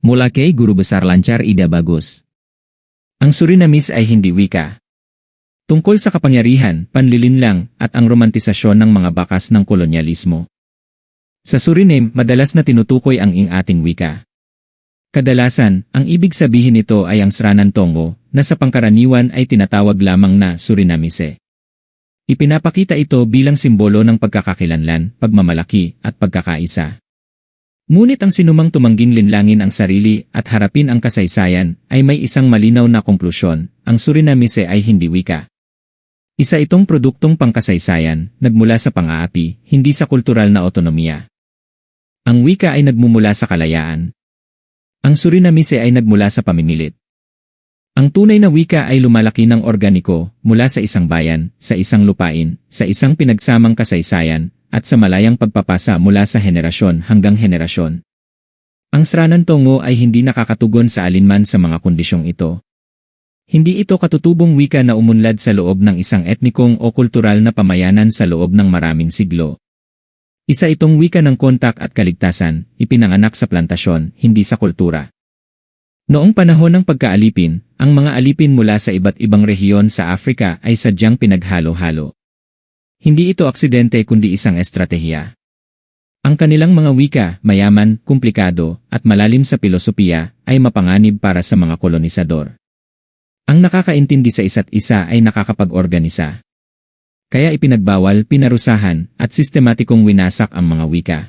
Mula kay Guru Besar Lancar Ida Bagus. Ang Surinamese ay hindi wika. Tungkol sa kapangyarihan, panlilinlang, at ang romantisasyon ng mga bakas ng kolonyalismo. Sa Suriname, madalas na tinutukoy ang ating wika. Kadalasan, ang ibig sabihin nito ay ang Sranan Tongo, na sa pangkaraniwan ay tinatawag lamang na Surinamese. Ipinapakita ito bilang simbolo ng pagkakakilanlan, pagmamalaki, at pagkakaisa. Ngunit ang sinumang tumangging linlangin ang sarili at harapin ang kasaysayan ay may isang malinaw na konklusyon, ang Surinamese ay hindi wika. Isa itong produktong pangkasaysayan, nagmula sa pang-aapi, hindi sa kultural na otonomiya. Ang wika ay nagmumula sa kalayaan. Ang Surinamese ay nagmula sa pamimilit. Ang tunay na wika ay lumalaki ng organiko, mula sa isang bayan, sa isang lupain, sa isang pinagsamang kasaysayan, at sa malayang pagpapasa mula sa henerasyon hanggang henerasyon. Ang Sranan Tongo ay hindi nakakatugon sa alinman sa mga kondisyong ito. Hindi ito katutubong wika na umunlad sa loob ng isang etnikong o kultural na pamayanan sa loob ng maraming siglo. Isa itong wika ng kontak at kaligtasan, ipinanganak sa plantasyon, hindi sa kultura. Noong panahon ng pagkaalipin, ang mga alipin mula sa iba't ibang rehiyon sa Afrika ay sadyang pinaghalo-halo. Hindi ito aksidente kundi isang estratehiya. Ang kanilang mga wika, mayaman, komplikado, at malalim sa pilosopiya, ay mapanganib para sa mga kolonisador. Ang nakakaintindi sa isa't isa ay nakakapag-organisa. Kaya ipinagbawal, pinarusahan, at sistematikong winasak ang mga wika.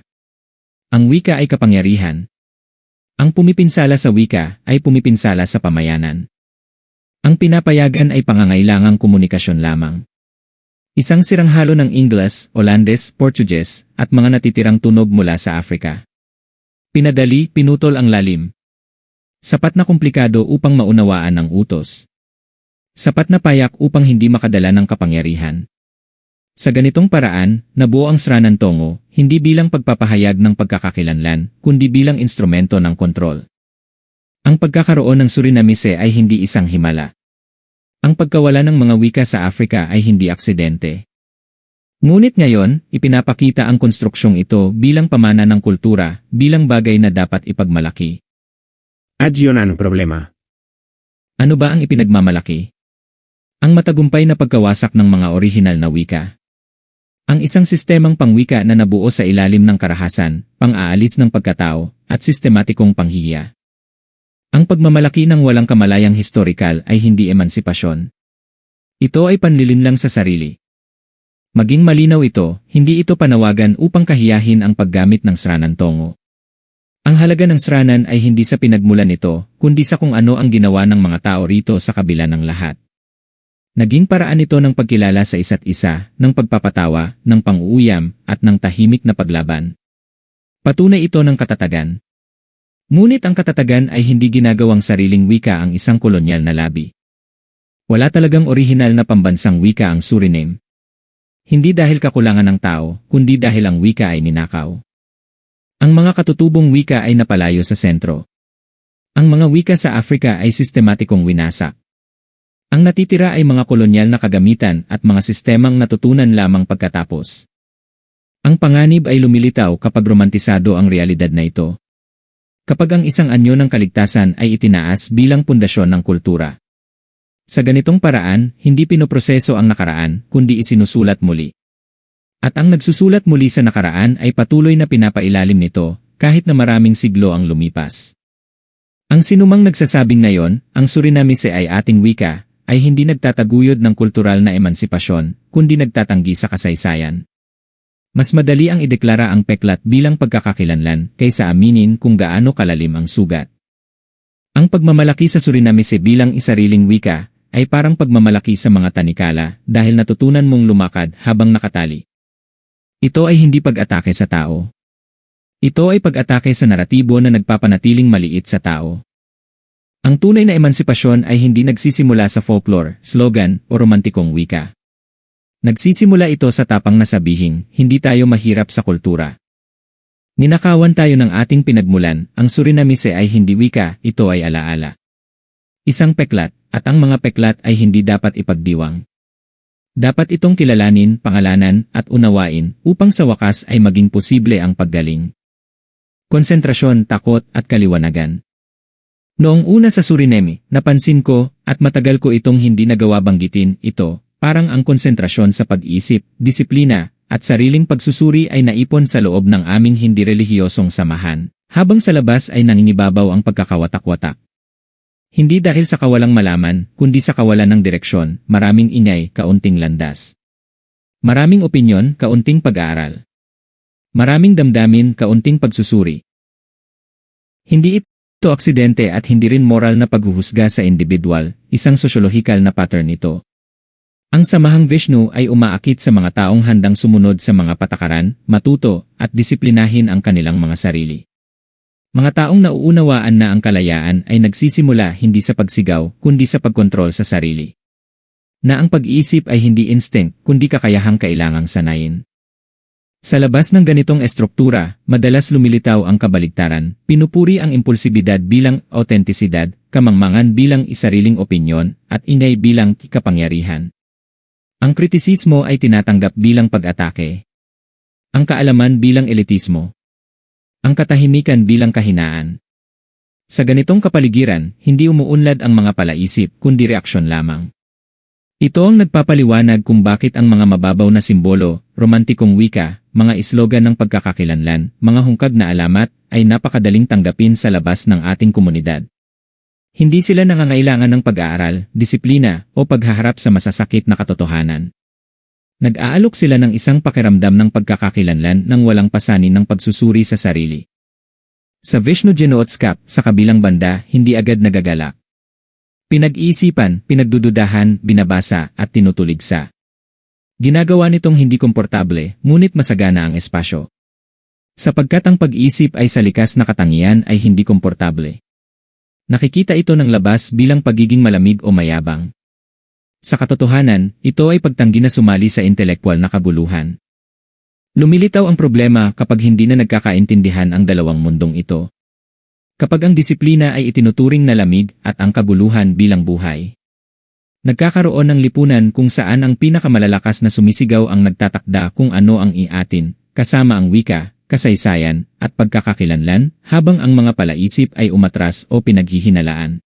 Ang wika ay kapangyarihan. Ang pumipinsala sa wika ay pumipinsala sa pamayanan. Ang pinapayagan ay pangangailangang komunikasyon lamang. Isang siranghalo ng Ingles, Olandes, Portuges, at mga natitirang tunog mula sa Afrika. Pinadali, pinutol ang lalim. Sapat na komplikado upang maunawaan ang utos. Sapat na payak upang hindi makadala ng kapangyarihan. Sa ganitong paraan, nabuo ang Sranan Tongo, hindi bilang pagpapahayag ng pagkakakilanlan, kundi bilang instrumento ng kontrol. Ang pagkakaroon ng Surinamese ay hindi isang himala. Ang pagkawala ng mga wika sa Afrika ay hindi aksidente. Ngunit ngayon, ipinapakita ang konstruksyong ito bilang pamana ng kultura, bilang bagay na dapat ipagmalaki. At yun ang problema. Ano ba ang ipinagmamalaki? Ang matagumpay na pagkawasak ng mga orihinal na wika. Ang isang sistemang pangwika na nabuo sa ilalim ng karahasan, pang-aalis ng pagkatao, at sistematikong panghihiya. Ang pagmamalaki ng walang kamalayang historikal ay hindi emansipasyon. Ito ay panlilinlang sa sarili. Maging malinaw ito, hindi ito panawagan upang kahiyahin ang paggamit ng Sranan Tongo. Ang halaga ng Sranan ay hindi sa pinagmulan nito, kundi sa kung ano ang ginawa ng mga tao rito sa kabila ng lahat. Naging paraan ito ng pagkilala sa isa't isa, ng pagpapatawa, ng pang-uuyam, at ng tahimik na paglaban. Patunay ito ng katatagan. Ngunit ang katatagan ay hindi ginagawang sariling wika ang isang kolonyal na labi. Wala talagang orihinal na pambansang wika ang Suriname. Hindi dahil kakulangan ng tao, kundi dahil ang wika ay ninakaw. Ang mga katutubong wika ay napalayo sa sentro. Ang mga wika sa Afrika ay sistematikong winasak. Ang natitira ay mga kolonyal na kagamitan at mga sistemang natutunan lamang pagkatapos. Ang panganib ay lumilitaw kapag romantisado ang realidad na ito. Kapag ang isang anyo ng kaligtasan ay itinaas bilang pundasyon ng kultura. Sa ganitong paraan, hindi pinoproseso ang nakaraan, kundi isinusulat muli. At ang nagsusulat muli sa nakaraan ay patuloy na pinapailalim nito, kahit na maraming siglo ang lumipas. Ang sinumang nagsasabing ngayon, ang Surinamese ay ating wika, ay hindi nagtataguyod ng kultural na emansipasyon, kundi nagtatanggi sa kasaysayan. Mas madali ang ideklara ang peklat bilang pagkakakilanlan kaysa aminin kung gaano kalalim ang sugat. Ang pagmamalaki sa Surinamese bilang isariling wika ay parang pagmamalaki sa mga tanikala dahil natutunan mong lumakad habang nakatali. Ito ay hindi pag-atake sa tao. Ito ay pag-atake sa naratibo na nagpapanatiling maliit sa tao. Ang tunay na emansipasyon ay hindi nagsisimula sa folklore, slogan, o romantikong wika. Nagsisimula ito sa tapang na sabihin, hindi tayo mahirap sa kultura. Ninakawan tayo ng ating pinagmulan, ang Surinamese ay hindi wika, ito ay alaala. Isang peklat, at ang mga peklat ay hindi dapat ipagdiwang. Dapat itong kilalanin, pangalanan, at unawain, upang sa wakas ay maging posible ang paggaling. Konsentrasyon, takot, at kaliwanagan. Noong una sa Suriname, napansin ko, at matagal ko itong hindi nagawa banggitin, ito, parang ang konsentrasyon sa pag-iisip, disiplina, at sariling pagsusuri ay naipon sa loob ng aming hindi relihiyosong samahan, habang sa labas ay nangingibabaw ang pagkakawatak-watak. Hindi dahil sa kawalang malaman, kundi sa kawalan ng direksyon, maraming ingay, kaunting landas. Maraming opinyon, kaunting pag-aaral. Maraming damdamin, kaunting pagsusuri. Hindi ito aksidente at hindi rin moral na paghuhusga sa individual, isang sosyolohikal na pattern ito. Ang samahang Vishnu ay umaakit sa mga taong handang sumunod sa mga patakaran, matuto, at disiplinahin ang kanilang mga sarili. Mga taong nauunawaan na ang kalayaan ay nagsisimula hindi sa pagsigaw, kundi sa pagkontrol sa sarili. Na ang pag-iisip ay hindi instinct, kundi kakayahang kailangang sanayin. Sa labas ng ganitong estruktura, madalas lumilitaw ang kabaligtaran, pinupuri ang impulsibidad bilang autentisidad, kamangmangan bilang isariling opinyon, at ingay bilang kapangyarihan. Ang kritisismo ay tinatanggap bilang pag-atake. Ang kaalaman bilang elitismo. Ang katahimikan bilang kahinaan. Sa ganitong kapaligiran, hindi umuunlad ang mga palaisip kundi reaksyon lamang. Ito ang nagpapaliwanag kung bakit ang mga mababaw na simbolo, romantikong wika, mga islogan ng pagkakakilanlan, mga hungkag na alamat, ay napakadaling tanggapin sa labas ng ating komunidad. Hindi sila nangangailangan ng pag-aaral, disiplina, o paghaharap sa masasakit na katotohanan. Nag-aalok sila ng isang pakiramdam ng pagkakakilanlan nang walang pasanin ng pagsusuri sa sarili. Sa Vishnu Genootskap, sa kabilang banda, hindi agad nagagalak. Pinag-iisipan, pinagdududahan, binabasa, at tinutuligsa. Ginagawa nitong hindi komportable, ngunit masagana ang espasyo. Sapagkat ang pag-iisip ay sa likas na katangian ay hindi komportable. Nakikita ito ng labas bilang pagiging malamig o mayabang. Sa katotohanan, ito ay pagtanggi na sumali sa intelekwal na kaguluhan. Lumilitaw ang problema kapag hindi na nagkakaintindihan ang dalawang mundong ito. Kapag ang disiplina ay itinuturing na lamig at ang kaguluhan bilang buhay. Nagkakaroon ng lipunan kung saan ang pinakamalalakas na sumisigaw ang nagtatakda kung ano ang iatin, kasama ang wika, kasaysayan, at pagkakakilanlan, habang ang mga palaisip ay umatras o pinaghihinalaan.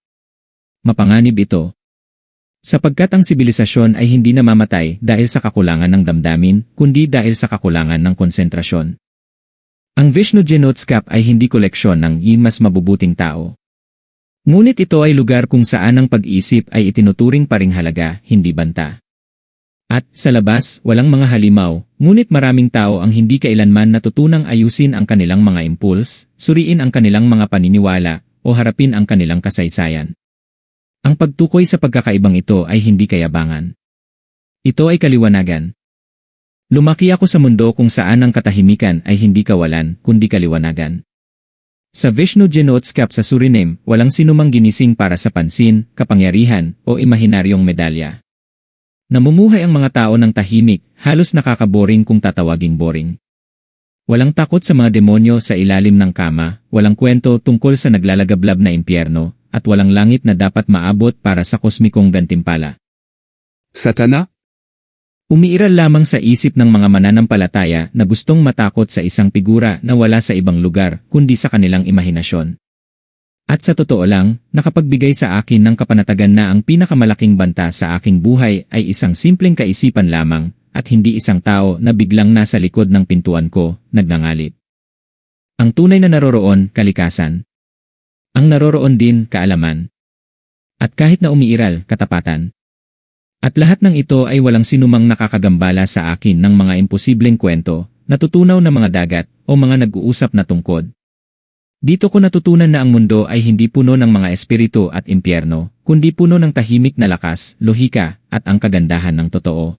Mapanganib ito. Sapagkat ang sibilisasyon ay hindi namamatay dahil sa kakulangan ng damdamin, kundi dahil sa kakulangan ng konsentrasyon. Ang Vishnu Genootskap ay hindi koleksyon ng mas mabubuting tao. Ngunit ito ay lugar kung saan ang pag-iisip ay itinuturing paring halaga, hindi banta. At, sa labas, walang mga halimaw, ngunit maraming tao ang hindi kailanman natutunang ayusin ang kanilang mga impuls, suriin ang kanilang mga paniniwala, o harapin ang kanilang kasaysayan. Ang pagtukoy sa pagkakaibang ito ay hindi kayabangan. Ito ay kaliwanagan. Lumaki ako sa mundo kung saan ang katahimikan ay hindi kawalan, kundi kaliwanagan. Sa Vishnu Genootskap sa Suriname, walang sinumang ginising para sa pansin, kapangyarihan, o imahinaryong medalya. Namumuhay ang mga tao ng tahimik, halos nakakaboring kung tatawaging boring. Walang takot sa mga demonyo sa ilalim ng kama, walang kwento tungkol sa naglalagablab na impyerno, at walang langit na dapat maabot para sa kosmikong gantimpala. Satana? Umiiral lamang sa isip ng mga mananampalataya na gustong matakot sa isang figura na wala sa ibang lugar kundi sa kanilang imahinasyon. At sa totoo lang, nakapagbigay sa akin ng kapanatagan na ang pinakamalaking banta sa aking buhay ay isang simpleng kaisipan lamang at hindi isang tao na biglang nasa likod ng pintuan ko, nagngangalit. Ang tunay na naroroon, kalikasan. Ang naroroon din, kaalaman. At kahit na umiiral, katapatan. At lahat ng ito ay walang sinumang nakakagambala sa akin ng mga imposibleng kwento, natutunaw na mga dagat, o mga nag-uusap na tungkod. Dito ko natutunan na ang mundo ay hindi puno ng mga espiritu at impyerno, kundi puno ng tahimik na lakas, lohika, at ang kagandahan ng totoo.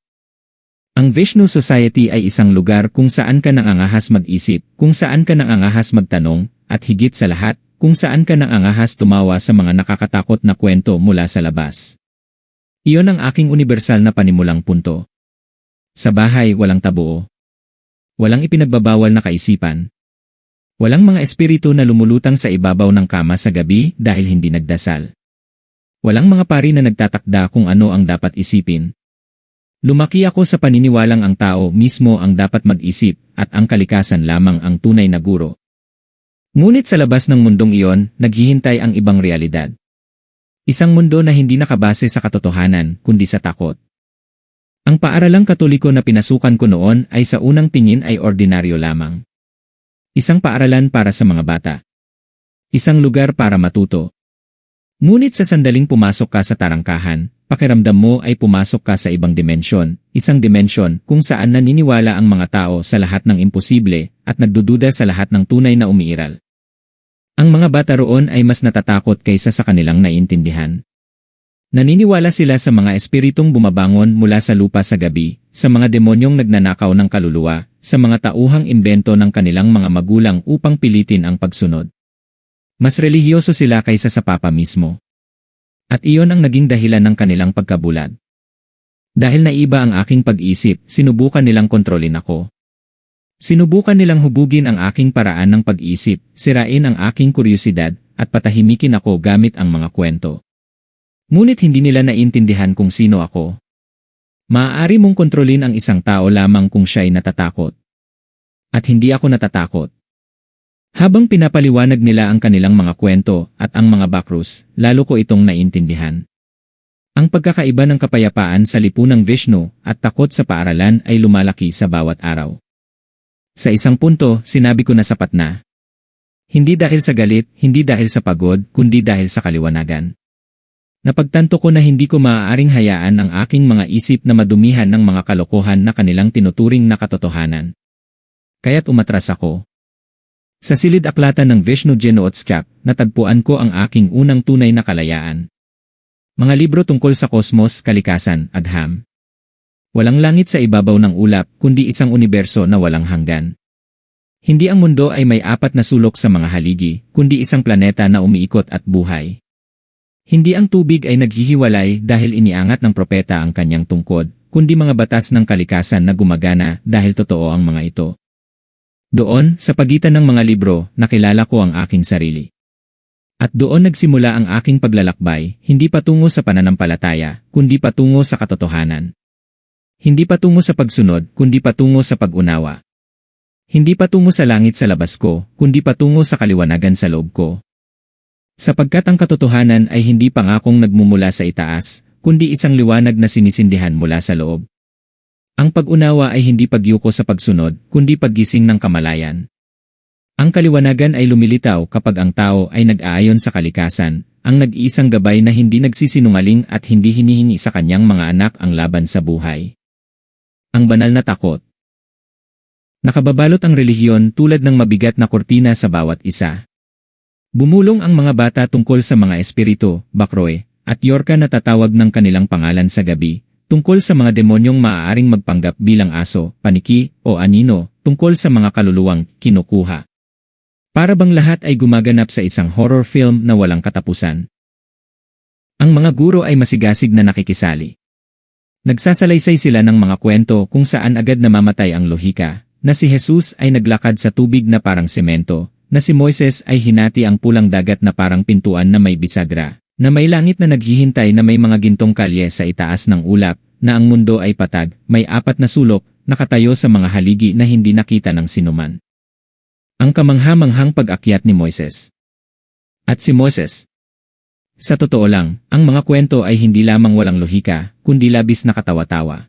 Ang Vishnu Society ay isang lugar kung saan ka nangangahas mag-isip, kung saan ka nangangahas magtanong, at higit sa lahat, kung saan ka nangangahas tumawa sa mga nakakatakot na kwento mula sa labas. Iyon ang aking universal na panimulang punto. Sa bahay, walang tabuo. Walang ipinagbabawal na kaisipan. Walang mga espiritu na lumulutang sa ibabaw ng kama sa gabi dahil hindi nagdasal. Walang mga pari na nagtatakda kung ano ang dapat isipin. Lumaki ako sa paniniwalang ang tao mismo ang dapat mag-isip at ang kalikasan lamang ang tunay na guro. Ngunit sa labas ng mundong iyon, naghihintay ang ibang realidad. Isang mundo na hindi nakabase sa katotohanan, kundi sa takot. Ang paaralang Katoliko na pinasukan ko noon ay sa unang tingin ay ordinaryo lamang. Isang paaralan para sa mga bata. Isang lugar para matuto. Ngunit sa sandaling pumasok ka sa tarangkahan, pakiramdam mo ay pumasok ka sa ibang dimensyon, isang dimensyon kung saan naniniwala ang mga tao sa lahat ng imposible at nagdududa sa lahat ng tunay na umiiral. Ang mga bata roon ay mas natatakot kaysa sa kanilang naiintindihan. Naniniwala sila sa mga espiritong bumabangon mula sa lupa sa gabi, sa mga demonyong nagnanakaw ng kaluluwa, sa mga tauhang imbento ng kanilang mga magulang upang pilitin ang pagsunod. Mas relihiyoso sila kaysa sa Papa mismo. At iyon ang naging dahilan ng kanilang pagkabulag. Dahil naiba ang aking pag-isip, sinubukan nilang kontrolin ako. Sinubukan nilang hubugin ang aking paraan ng pag-isip, sirain ang aking kuryosidad, at patahimikin ako gamit ang mga kwento. Ngunit hindi nila naiintindihan kung sino ako. Maaari mong kontrolin ang isang tao lamang kung siya'y natatakot. At hindi ako natatakot. Habang pinapaliwanag nila ang kanilang mga kwento at ang mga bakrus, lalo ko itong naiintindihan. Ang pagkakaiba ng kapayapaan sa lipunang Vishnu at takot sa paaralan ay lumalaki sa bawat araw. Sa isang punto, sinabi ko na sapat na. Hindi dahil sa galit, hindi dahil sa pagod, kundi dahil sa kaliwanagan. Napagtanto ko na hindi ko maaaring hayaan ang aking mga isip na madumihan ng mga kalokohan na kanilang tinuturing na katotohanan. Kaya't umatras ako. Sa silid aklatan ng Vishnu Genootskap, natagpuan ko ang aking unang tunay na kalayaan. Mga libro tungkol sa kosmos, kalikasan, adham. Walang langit sa ibabaw ng ulap, kundi isang universo na walang hanggan. Hindi ang mundo ay may apat na sulok sa mga haligi, kundi isang planeta na umiikot at buhay. Hindi ang tubig ay naghihiwalay dahil iniangat ng propeta ang kanyang tungkod, kundi mga batas ng kalikasan na gumagana dahil totoo ang mga ito. Doon, sa pagitan ng mga libro, nakilala ko ang aking sarili. At doon nagsimula ang aking paglalakbay, hindi patungo sa pananampalataya, kundi patungo sa katotohanan. Hindi patungo sa pagsunod, kundi patungo sa pag-unawa. Hindi patungo sa langit sa labas ko, kundi patungo sa kaliwanagan sa loob ko. Sapagkat ang katotohanan ay hindi pangakong nagmumula sa itaas, kundi isang liwanag na sinisindihan mula sa loob. Ang pag-unawa ay hindi pagyuko sa pagsunod, kundi paggising ng kamalayan. Ang kaliwanagan ay lumilitaw kapag ang tao ay nag-aayon sa kalikasan, ang nag-iisang gabay na hindi nagsisinungaling at hindi hinihingi sa kanyang mga anak ang laban sa buhay. Ang banal na takot. Nakababalot ang relihiyon tulad ng mabigat na kurtina sa bawat isa. Bumulong ang mga bata tungkol sa mga espiritu, bakroe, at yorka na tatawag ng kanilang pangalan sa gabi, tungkol sa mga demonyong maaaring magpanggap bilang aso, paniki, o anino, tungkol sa mga kaluluwang kinukuha. Para bang lahat ay gumaganap sa isang horror film na walang katapusan. Ang mga guro ay masigasig na nakikisali. Nagsasalaysay sila ng mga kwento kung saan agad namamatay ang lohika, na si Jesus ay naglakad sa tubig na parang semento, na si Moises ay hinati ang pulang dagat na parang pintuan na may bisagra, na may langit na naghihintay na may mga gintong kalye sa itaas ng ulap, na ang mundo ay patag, may apat na sulok, nakatayo sa mga haligi na hindi nakita ng sinuman. Ang kamangha-manghang pag-akyat ni Moises. At si Moises. Sa totoo lang, ang mga kwento ay hindi lamang walang lohika, kundi labis na katawa-tawa.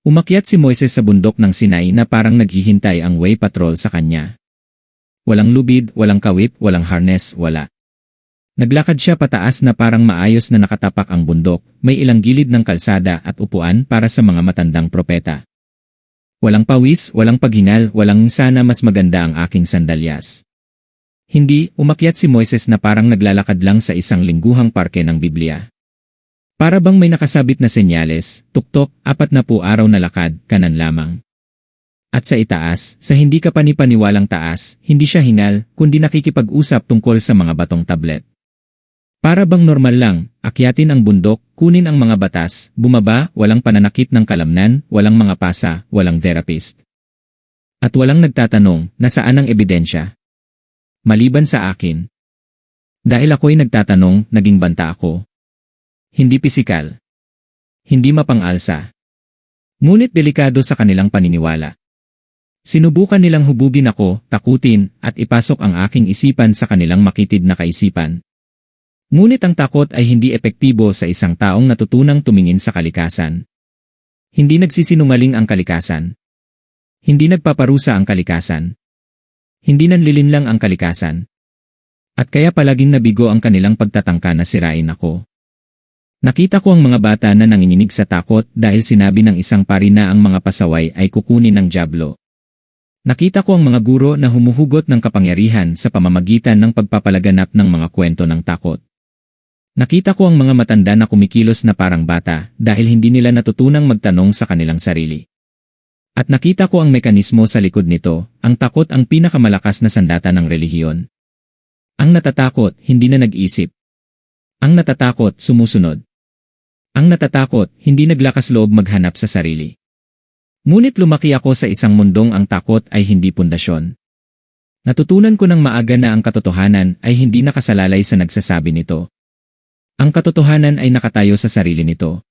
Umakyat si Moises sa bundok ng Sinai na parang naghihintay ang way patrol sa kanya. Walang lubid, walang kawit, walang harness, wala. Naglakad siya pataas na parang maayos na nakatapak ang bundok, may ilang gilid ng kalsada at upuan para sa mga matandang propeta. Walang pawis, walang paghingal, walang sana mas maganda ang aking sandalyas. Hindi, umakyat si Moises na parang naglalakad lang sa isang lingguhang parke ng Biblia. Para bang may nakasabit na senyales, tuktok, 40 araw na lakad, kanan lamang. At sa itaas, sa hindi ka panipaniwalang taas, hindi siya hingal, kundi nakikipag-usap tungkol sa mga batong tablet. Para bang normal lang, akyatin ang bundok, kunin ang mga batas, bumaba, walang pananakit ng kalamnan, walang mga pasa, walang therapist. At walang nagtatanong, nasaan ang ebidensya? Maliban sa akin. Dahil ako'y nagtatanong, naging banta ako. Hindi pisikal. Hindi mapangalsa. Ngunit delikado sa kanilang paniniwala. Sinubukan nilang hubugin ako, takutin, at ipasok ang aking isipan sa kanilang makitid na kaisipan. Ngunit ang takot ay hindi epektibo sa isang taong natutunang tumingin sa kalikasan. Hindi nagsisinungaling ang kalikasan. Hindi nagpaparusa ang kalikasan. Hindi nanlilinlang ang kalikasan. At kaya palaging nabigo ang kanilang pagtatangka na sirain ako. Nakita ko ang mga bata na nanginginig sa takot dahil sinabi ng isang pari na ang mga pasaway ay kukunin ng dyablo. Nakita ko ang mga guro na humuhugot ng kapangyarihan sa pamamagitan ng pagpapalaganap ng mga kwento ng takot. Nakita ko ang mga matanda na kumikilos na parang bata dahil hindi nila natutunang magtanong sa kanilang sarili. At nakita ko ang mekanismo sa likod nito, ang takot ang pinakamalakas na sandata ng relihiyon. Ang natatakot, hindi na nag-isip. Ang natatakot, sumusunod. Ang natatakot, hindi naglakas loob maghanap sa sarili. Ngunit lumaki ako sa isang mundong ang takot ay hindi pundasyon. Natutunan ko ng maaga na ang katotohanan ay hindi nakasalalay sa nagsasabi nito. Ang katotohanan ay nakatayo sa sarili nito.